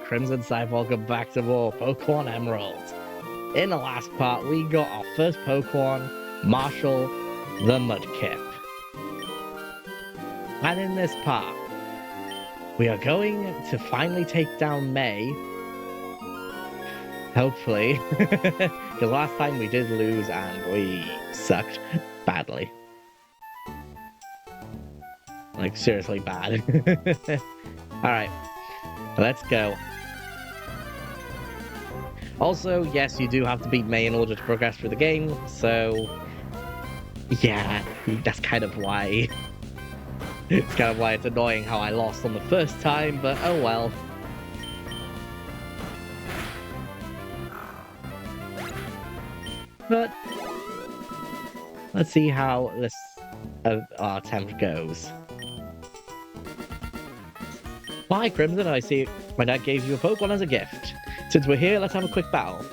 Crimson Side, welcome back to more Pokemon Emeralds. In the last part, we got our first Pokemon, Marshall the Mudkip. And in this part, we are going to finally take down May. Hopefully. Because last time we did lose and we sucked badly. Like, seriously bad. Alright, let's go. Also, yes, you do have to beat May in order to progress through the game, so... yeah, that's kind of why... it's kind of why it's annoying how I lost on the first time, but oh well. But... let's see how this our attempt goes. Hi, Crimson, I see my dad gave you a Pokemon as a gift. Since we're here, let's have a quick battle.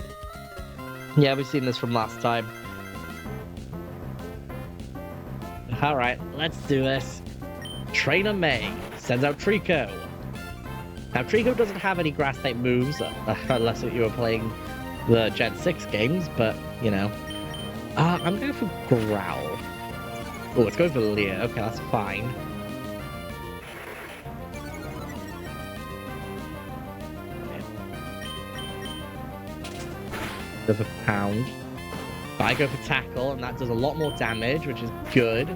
Yeah, we've seen this from last time. Alright, let's do this. Trainer May sends out Trico. Now, Trico doesn't have any grass-type moves, unless you were playing the Gen 6 games, but, you know. I'm going for Growl. Oh, let's go for Leer. Okay, that's fine. Go for Pound. But I go for Tackle, and that does a lot more damage, which is good.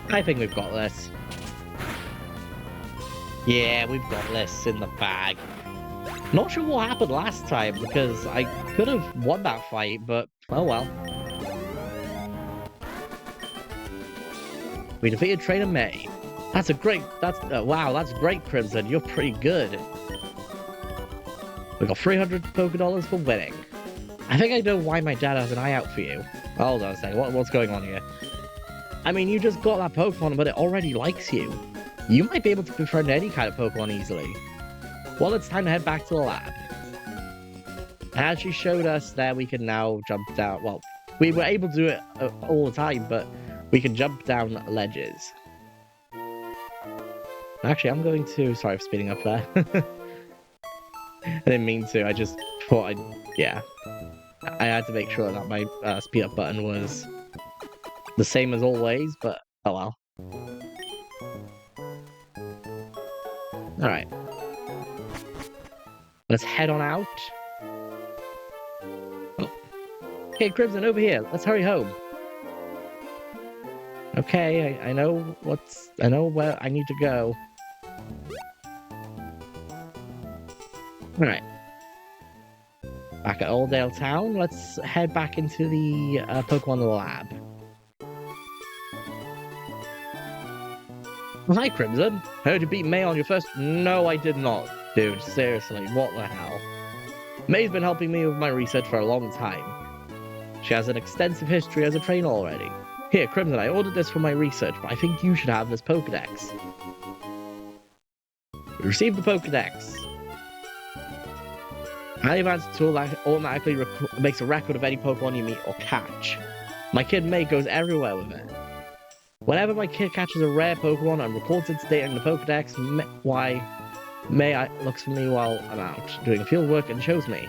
I think we've got this. Yeah, we've got this in the bag. Not sure what happened last time, because I could have won that fight, but oh well. We defeated Trainer May. That's a great, wow, that's great, Crimson. You're pretty good. We got 300 Pokédollars for winning. I think I know why my dad has an eye out for you. Hold on a second, what's going on here? I mean, you just got that Pokemon, but it already likes you. You might be able to befriend any kind of Pokemon easily. Well, it's time to head back to the lab. As she showed us there, we can now jump down. Well, we were able to do it all the time, but we can jump down ledges. Actually, I'm going to... sorry for speeding up there. I didn't mean to, I just thought yeah. I had to make sure that my speed up button was the same as always, but oh well. Alright. Let's head on out. Oh. Okay, Crimson, over here. Let's hurry home. Okay, I know where I need to go. Alright. Back at Oldale Town, let's head back into the Pokemon lab. Hi, Crimson. Heard you beat May on your first... No, I did not. Dude, seriously, what the hell? May's been helping me with my research for a long time. She has an extensive history as a trainer already. Here, Crimson, I ordered this for my research, but I think you should have this Pokedex. We received the Pokedex. An advanced tool that automatically makes a record of any Pokemon you meet or catch. My kid May goes everywhere with it. Whenever my kid catches a rare Pokemon and reports its data in the Pokedex, May looks for me while I'm out doing field work and shows me.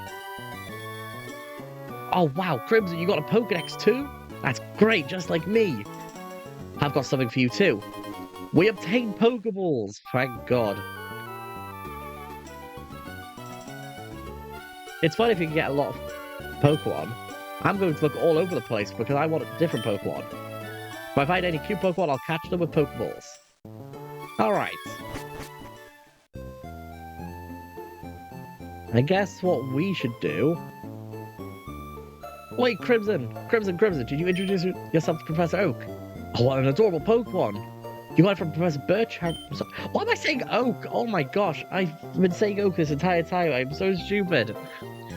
Oh wow, Crimson, you got a Pokedex too? That's great, just like me. I've got something for you too. We obtained Pokeballs, thank God. It's fun if you can get a lot of Pokemon. I'm going to look all over the place because I want a different Pokemon. If I find any cute Pokemon, I'll catch them with Pokeballs. Alright. I guess what we should do... Wait, Crimson, did you introduce yourself to Professor Oak? Oh, what an adorable Pokemon! You got it from Professor Birch? Why am I saying Oak? Oh my gosh, I've been saying Oak this entire time. I'm so stupid.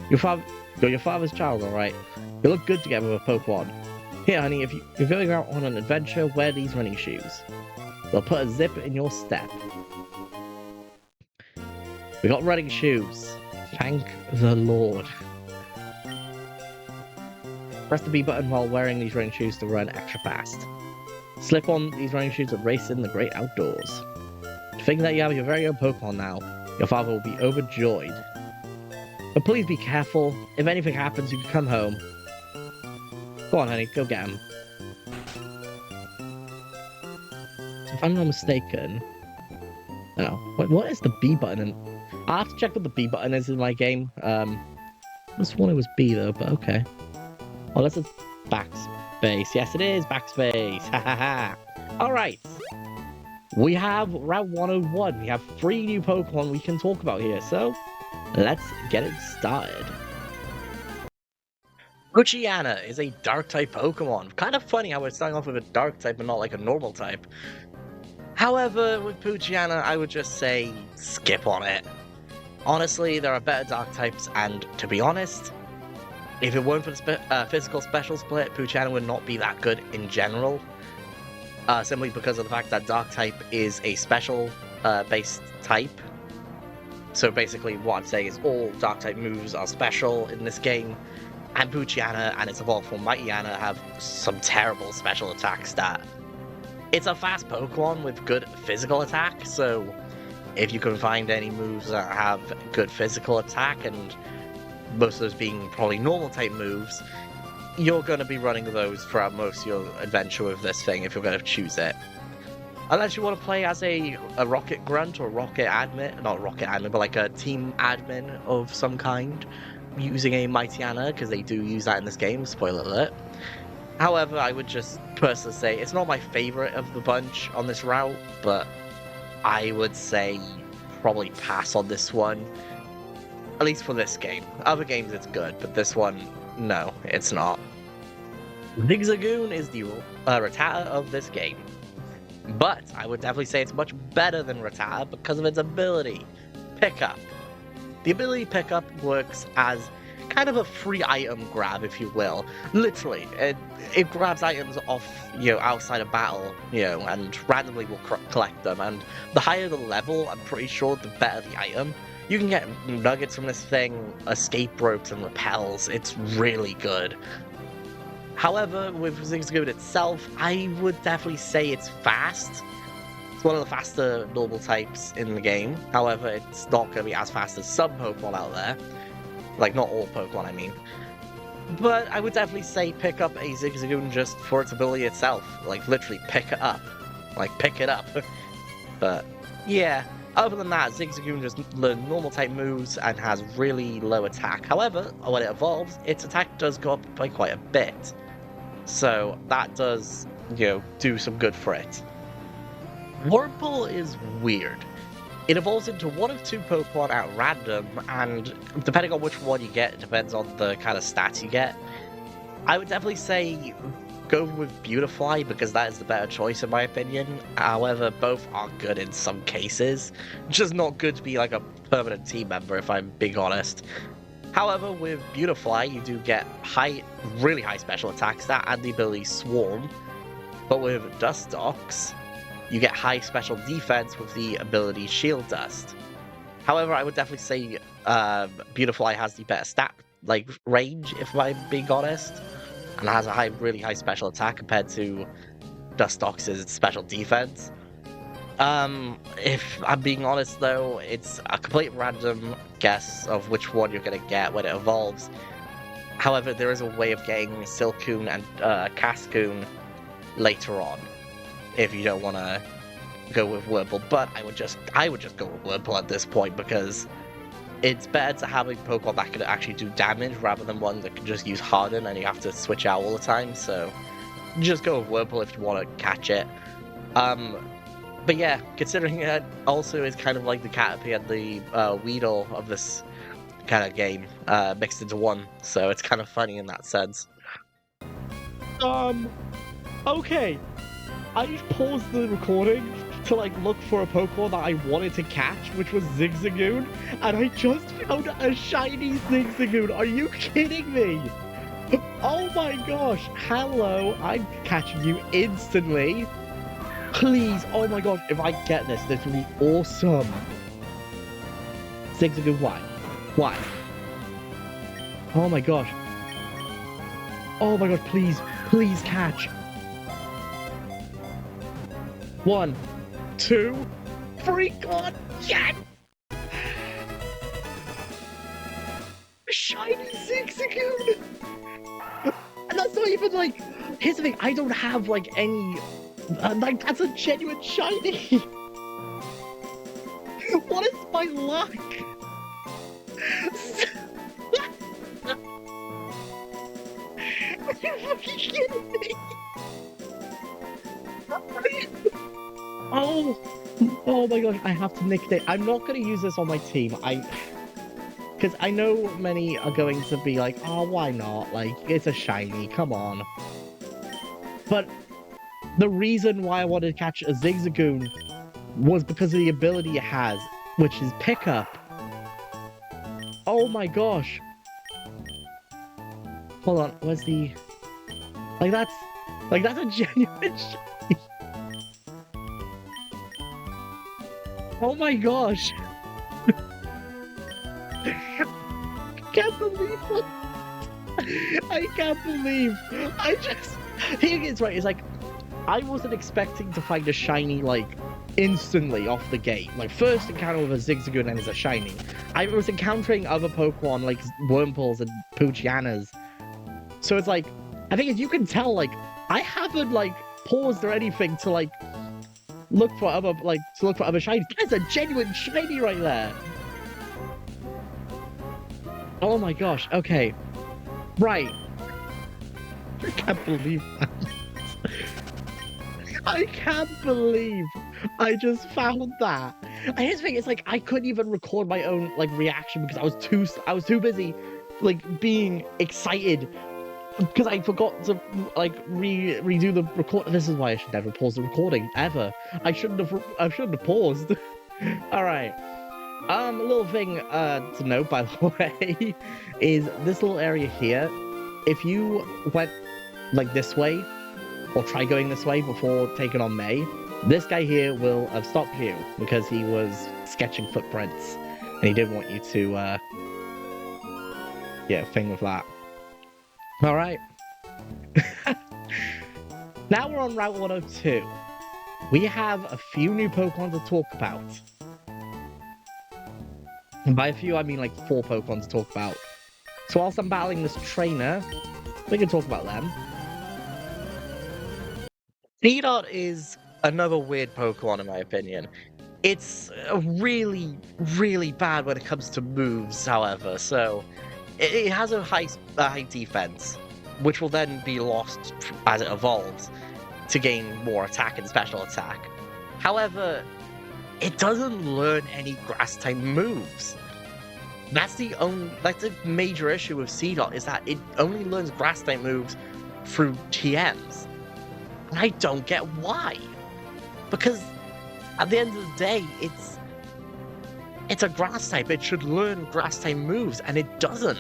You're your father's child, alright? You look good together with a Pokemon. Here, honey, if you're going out on an adventure, wear these running shoes. They'll put a zip in your step. We got running shoes. Thank the Lord. Press the B button while wearing these running shoes to run extra fast. Slip on these running shoes and race in the great outdoors. To think that you have your very own Pokemon now, your father will be overjoyed. But please be careful. If anything happens, you can come home. Go on, honey, go get him. If I'm not mistaken... No. What is the B button? And I'll have to check what the B button is in my game. This one it was B though, but okay. Oh, this is backspace. Yes, it is backspace. Ha ha ha. Alright. We have Route 101. We have 3 new Pokemon we can talk about here, so let's get it started. Poochyena is a Dark-type Pokemon. Kind of funny how we're starting off with a Dark type and not like a normal type. However, with Poochyena, I would just say skip on it. Honestly, there are better Dark types, and to be honest, if it weren't for the physical special split, Poochyena would not be that good in general. Simply because of the fact that Dark type is a special based type. So basically what I'm saying is all Dark type moves are special in this game. And Poochyena and its evolved form Mightyena have some terrible special attack stat. It's a fast Pokemon with good physical attack, so if you can find any moves that have good physical attack, and most of those being probably normal type moves, you're going to be running those throughout most of your adventure with this thing if you're going to choose it. Unless you want to play as a Rocket Grunt or Rocket Admin, not Rocket Admin, but like a Team Admin of some kind, using a Mightyena, because they do use that in this game, spoiler alert. However, I would just personally say it's not my favorite of the bunch on this route, but I would say probably pass on this one. At least for this game. Other games it's good, but this one, no, it's not. Zigzagoon is the Rattata of this game. But I would definitely say it's much better than Rattata because of its ability. Pickup. The ability Pickup works as kind of a free item grab, if you will. Literally, it grabs items off, outside of battle, and randomly will collect them. And the higher the level, I'm pretty sure, the better the item. You can get nuggets from this thing, escape ropes, and repels. It's really good. However, with Zigzagoon itself, I would definitely say it's fast. It's one of the faster normal types in the game. However, it's not going to be as fast as some Pokemon out there. Like, not all Pokemon, I mean. But I would definitely say pick up a Zigzagoon just for its ability itself. Like, literally, pick it up. Like, pick it up. But, yeah. Other than that, Zigzagoon just learns normal type moves and has really low attack. However, when it evolves, its attack does go up by quite a bit. So, that does, do some good for it. Wurmple is weird. It evolves into one of 2 Pokemon at random, and depending on which one you get, it depends on the kind of stats you get. I would definitely say go with Beautifly, because that is the better choice in my opinion. However, both are good in some cases. Just not good to be like a permanent team member, if I'm being honest. However, with Beautifly, you do get really high special attack stat and the ability Swarm. But with Dustox, you get high special defense with the ability Shield Dust. However, I would definitely say Beautifly has the better stat range, if I'm being honest, and has a really high special attack compared to Dustox's special defense. If I'm being honest though, it's a complete random guess of which one you're going to get when it evolves. However, there is a way of getting Silcoon and Cascoon later on, if you don't want to go with Wurmple. But I would just go with Wurmple at this point, because it's better to have a Pokemon that can actually do damage rather than one that can just use Harden and you have to switch out all the time. So just go with Wurmple if you want to catch it. But yeah, considering it also is kind of like the Caterpie and the Weedle of this kind of game mixed into one, so it's kind of funny in that sense. Okay. I just paused the recording to look for a Pokemon that I wanted to catch, which was Zigzagoon, and I just found a shiny Zigzagoon. Are you kidding me? Oh my gosh. Hello, I'm catching you instantly. Please, oh my gosh, if I get this will be awesome. Zigzagoon, why? Why? Oh my gosh. Oh my god, please, please catch. 1, 2, 3, God, yes! Shiny Zigzagoon! And that's not even like, here's the thing, I don't have like any, like that's a genuine shiny! What is my luck? Are you fucking kidding me? Oh my gosh, I have to nickname. I'm not gonna use this on my team. Because I know many are going to be like, oh, why not? Like, it's a shiny, come on. But the reason why I wanted to catch a Zigzagoon was because of the ability it has, which is pickup. Oh my gosh. Hold on, where's the... Like, that's a genuine shiny. Oh my gosh. I can't believe it. I can't believe. Here it is, right? It's like, I wasn't expecting to find a shiny, like, instantly off the gate. Like, first encounter with a Zigzagoon and it's a shiny. I was encountering other Pokemon, like Wurmples and Poochyena. So it's like, I think as you can tell, like, I haven't, like, paused or anything to, like, look for other shinies. That's a genuine shiny right there. Oh my gosh, okay. Right. I can't believe that. I can't believe I just found that. And here's the thing, it's like I couldn't even record my own like reaction because I was too busy like being excited because I forgot to like redo the record. This is why I should never pause the recording ever. I shouldn't have paused. All right. A little thing to note, by the way, is this little area here. If you went like this way, or try going this way before taking on May, this guy here will have stopped you because he was sketching footprints and he didn't want you to, yeah, thing with that. All right. Now we're on Route 102. We have a few new Pokemon to talk about. And by a few, I mean like 4 Pokemon to talk about. So whilst I'm battling this trainer, we can talk about them. Seedot is another weird Pokemon in my opinion. It's really, really bad when it comes to moves, however, so it has a high defense, which will then be lost as it evolves to gain more attack and special attack. However, it doesn't learn any grass-type moves. That's the major issue with Seedot, is that it only learns grass-type moves through TMs. And I don't get why. Because at the end of the day, it's a grass type. It should learn grass type moves, and it doesn't.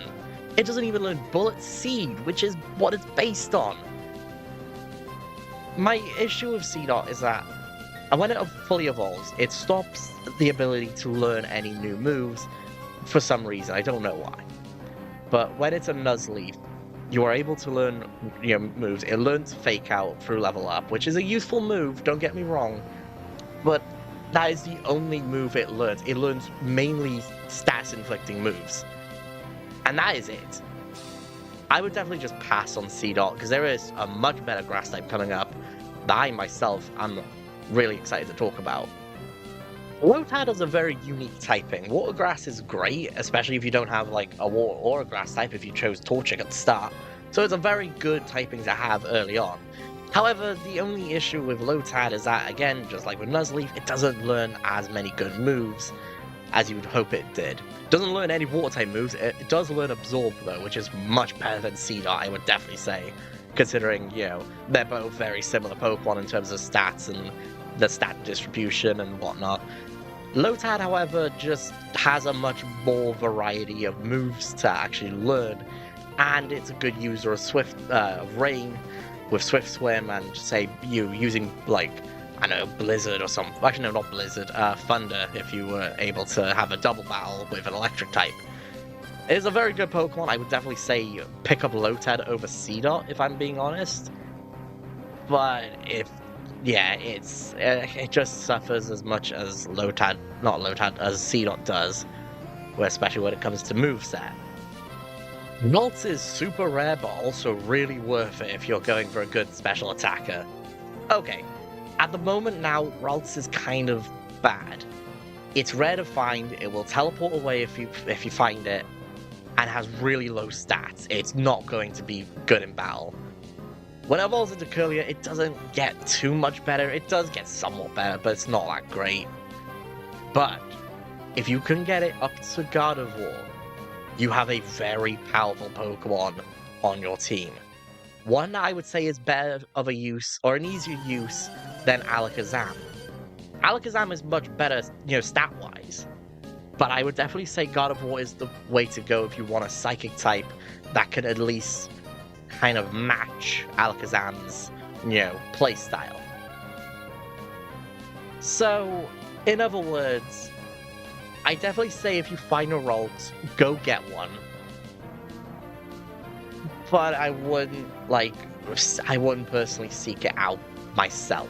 It doesn't even learn Bullet Seed, which is what it's based on. My issue with Seedot is that when it fully evolves, it stops the ability to learn any new moves for some reason. I don't know why. But when it's a Nuzleaf, you are able to learn moves. It learns Fake Out through Level Up, which is a useful move, don't get me wrong. But that is the only move it learns. It learns mainly stats-inflicting moves. And that is it. I would definitely just pass on Seedot, because there is a much better grass type coming up that I myself am really excited to talk about. Lotad is a very unique typing. Water Grass is great, especially if you don't have like a water or a grass type if you chose Torchic at the start. So it's a very good typing to have early on. However, the only issue with Lotad is that, again, just like with Nuzleaf, it doesn't learn as many good moves as you would hope it did. It doesn't learn any water type moves. It does learn Absorb though, which is much better than Seedot, I would definitely say, considering, they're both very similar Pokemon in terms of stats and the stat distribution and whatnot. Lotad, however, just has a much more variety of moves to actually learn, and it's a good user of Rain with Swift Swim, and say you using like, I don't know, Blizzard or something. Actually, no, not Blizzard, Thunder, if you were able to have a double battle with an electric type. It is a very good Pokemon. I would definitely say pick up Lotad over Seedot, if I'm being honest. But it just suffers as much as as Seedot does, especially when it comes to moveset. Ralts is super rare, but also really worth it if you're going for a good special attacker. Okay, at the moment now, Ralts is kind of bad. It's rare to find, it will teleport away if you find it, and has really low stats. It's not going to be good in battle. When it evolves into Curlier, it doesn't get too much better. It does get somewhat better, but it's not that great. But if you can get it up to Gardevoir, you have a very powerful Pokemon on your team. One that I would say is better of a use, or an easier use, than Alakazam. Alakazam is much better, stat-wise. But I would definitely say Gardevoir is the way to go if you want a Psychic type that can at least kind of match Alakazam's, playstyle. So, in other words, I definitely say if you find a Ralt, go get one. But I wouldn't personally seek it out myself.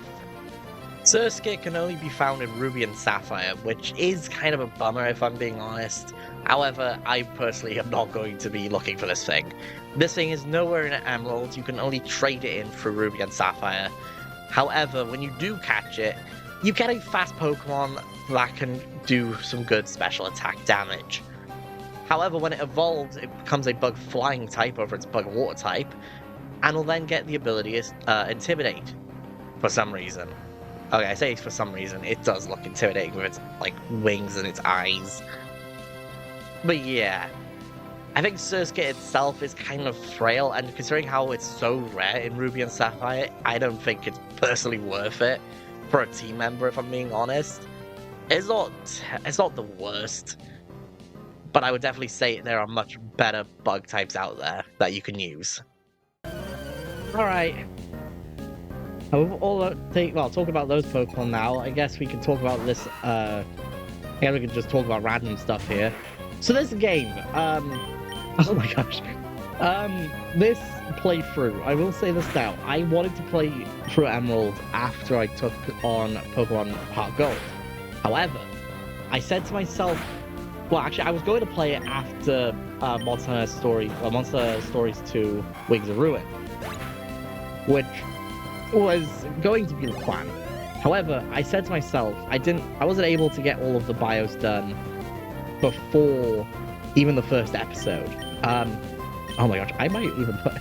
Surskit can only be found in Ruby and Sapphire, which is kind of a bummer if I'm being honest. However, I personally am not going to be looking for this thing. This thing is nowhere in Emerald, you can only trade it in for Ruby and Sapphire. However, when you do catch it, you get a fast Pokemon that can do some good special attack damage. However, when it evolves, it becomes a Bug Flying type over its Bug Water type, and will then get the ability Intimidate, for some reason. Okay, I say for some reason, it does look intimidating with its, wings and its eyes. But yeah, I think Surskit itself is kind of frail, and considering how it's so rare in Ruby and Sapphire, I don't think it's personally worth it for a team member, if I'm being honest. It's not the worst, but I would definitely say there are much better bug types out there that you can use. Alright. Talk about those Pokemon now. I guess we can talk about this, we can just talk about random stuff here. So this game, oh my gosh. This playthrough, I will say this now, I wanted to play through Emerald after I took on Pokemon Heart Gold. However, I said to myself, well, actually, I was going to play it after Monster Stories 2 Wings of Ruin, which was going to be the plan. However, I said to myself, I wasn't able to get all of the bios done before even the first episode. Oh my gosh, I might even put,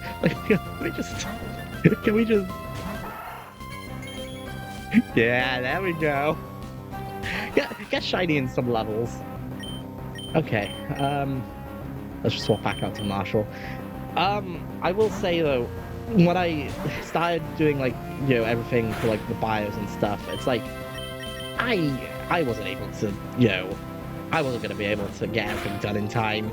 can we just, yeah, there we go. Get shiny in some levels. Okay, let's just swap back out to Marshall. I will say though, when I started doing everything for the bios and stuff, it's I wasn't able to, I wasn't going to be able to get everything done in time.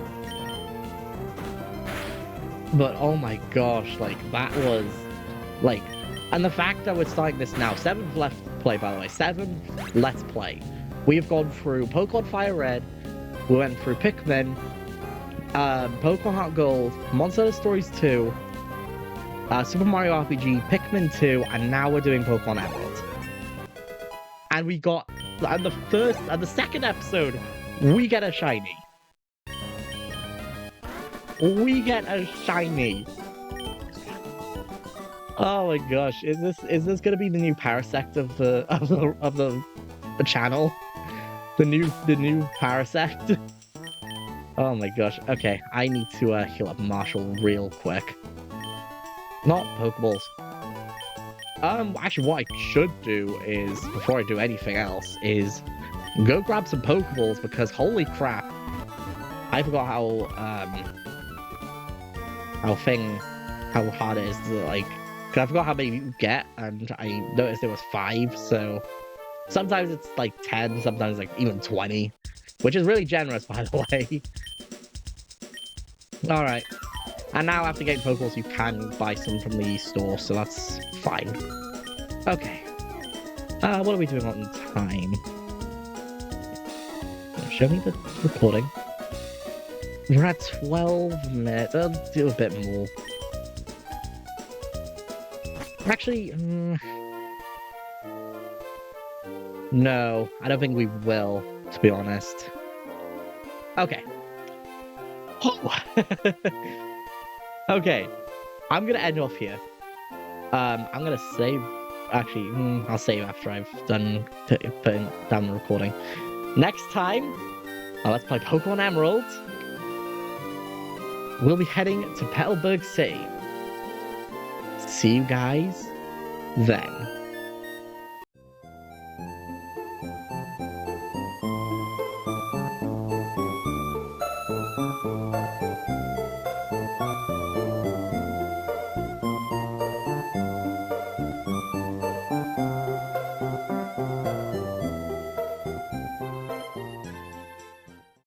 But oh my gosh, that was, and the fact that we're starting this now, 7th Let's Play, by the way, 7th Let's Play. We have gone through Pokemon Fire Red, we went through Pikmin, Pokemon Heart Gold, Monster Stories 2, Super Mario RPG, Pikmin 2, and now we're doing Pokemon Emerald. And we got, at the second episode, we get a shiny. We get a shiny. Oh my gosh, is this gonna be the new Parasect of the channel? The new Parasect? Oh my gosh. Okay, I need to heal up Marshall real quick. Not Pokeballs. Actually, what I should do is, before I do anything else, is go grab some Pokeballs, because holy crap, I forgot how hard it is to, cause I forgot how many you get, and I noticed it was 5, so sometimes it's 10, sometimes even 20, which is really generous, by the way. Alright. And now after getting Pokeballs, you can buy some from the store, so that's fine. Okay. What are we doing on time? Show me the recording. We're at 12 minutes. Let's do a bit more. Actually, no, I don't think we will, to be honest. Okay. Oh. Okay, I'm gonna end off here. I'm gonna save. Actually, I'll save after I've done putting down the recording. Next time, let's play Pokemon Emerald. We'll be heading to Petalburg City. See you guys then.